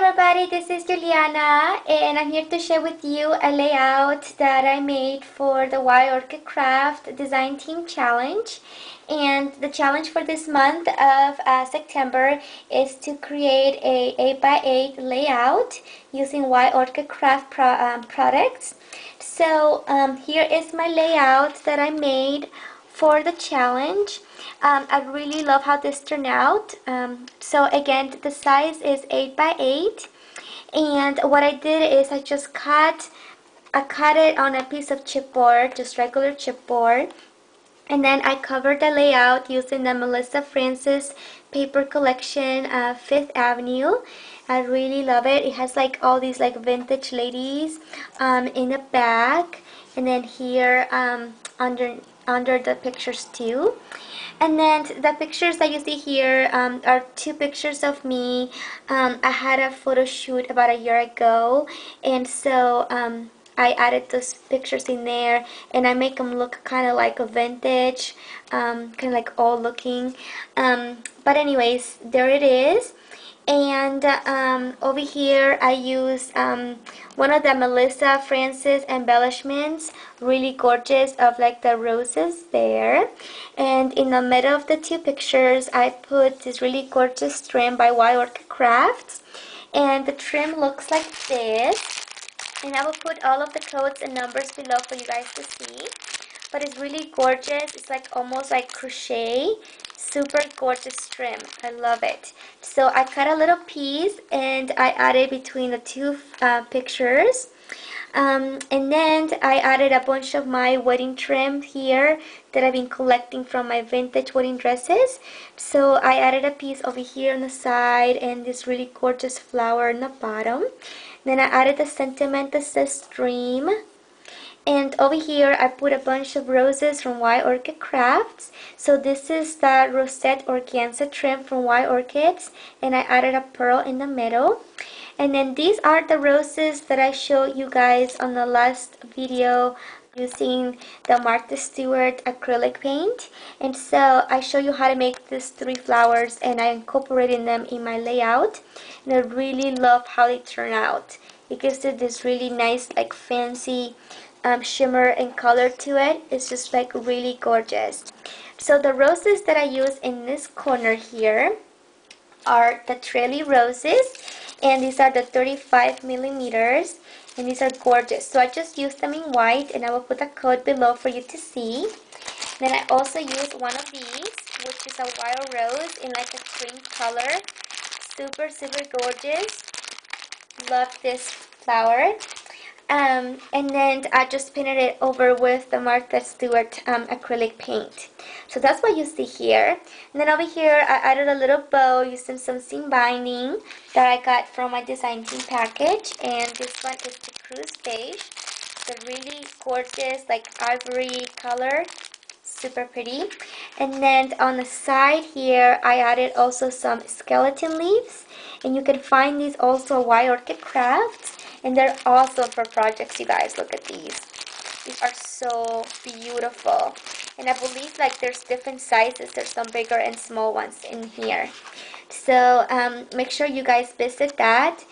everybody, this is Juliana and I'm here to share with you a layout that I made for the Wild Orchid Craft Design Team Challenge. And the challenge for this month of September is to create a 8x8 layout using Wild Orchid Craft products. So here is my layout that I made for the challenge. I really love how this turned out. So again, the size is 8x8, and what I did is I cut it on a piece of chipboard, just regular chipboard, and then I covered the layout using the Melissa Francis paper collection, Fifth Avenue. I really love it. It has like all these like vintage ladies in the back, and then here under the pictures too. And then the pictures that you see here are two pictures of me. I had a photo shoot about a year ago, and so I added those pictures in there, and I make them look kind of like a vintage, kind of like old looking. But anyways, there it is. And over here I use one of the Melissa Francis embellishments, really gorgeous, of like the roses there. And in the middle of the two pictures I put this really gorgeous trim by Wild Orchid Crafts, and the trim looks like this. And I will put all of the codes and numbers below for you guys to see. But it's really gorgeous. It's like almost like crochet. Super gorgeous trim. I love it. So I cut a little piece and I added between the two pictures. And then I added a bunch of my wedding trim here that I've been collecting from my vintage wedding dresses. So I added a piece over here on the side and this really gorgeous flower in the bottom. Then I added the sentiment that says dream. And over here I put a bunch of roses from Wild Orchid Crafts. So this is the rosette organza trim from Wild Orchids, and I added a pearl in the middle. And then these are the roses that I showed you guys on the last video using the Martha Stewart acrylic paint. And so I show you how to make these three flowers, and I incorporated them in my layout, and I really love how they turn out. It gives it this really nice like fancy shimmer and color to it. It's just like really gorgeous. So the roses that I use in this corner here are the Trilly roses, and these are the 35 millimeters, and these are gorgeous. So I just used them in white, and I will put a code below for you to see. Then I also used one of these, which is a wild rose in like a cream color. Super gorgeous. Love this flower. And then I just painted it over with the Martha Stewart acrylic paint. So that's what you see here. And then over here I added a little bow using some seam binding that I got from my design team package. And this one is the Cruise Beige. It's a really gorgeous like ivory color. Super pretty. And then on the side here I added also some skeleton leaves. And you can find these also at Wild Orchid Crafts. And they're awesome for projects, you guys. Look at these. These are so beautiful. And I believe like there's different sizes. There's some bigger and small ones in here. So make sure you guys visit that.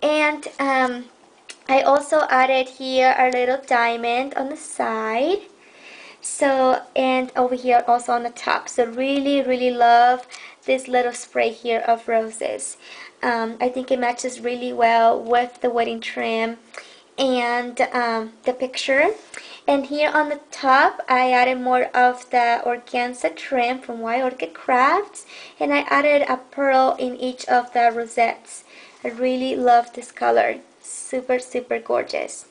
And I also added here a little diamond on the side. So, and over here also on the top. So really love this little spray here of roses. I think it matches really well with the wedding trim and the picture. And here on the top I added more of the organza trim from Wild Orchid Crafts, and I added a pearl in each of the rosettes. I really love this color. Super gorgeous.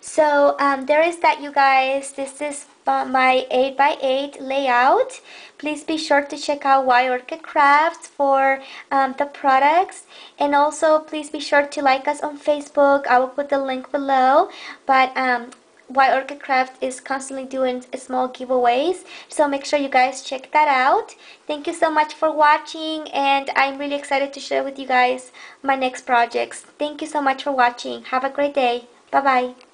So there is that, you guys. This is my 8x8 layout. Please be sure to check out Wild Orchid Crafts for the products, and also please be sure to like us on Facebook. I will put the link below. But Wild Orchid Craft is constantly doing small giveaways, so make sure you guys check that out. Thank you so much for watching, and I'm really excited to share with you guys my next projects. Thank you so much for watching. Have a great day. Bye bye.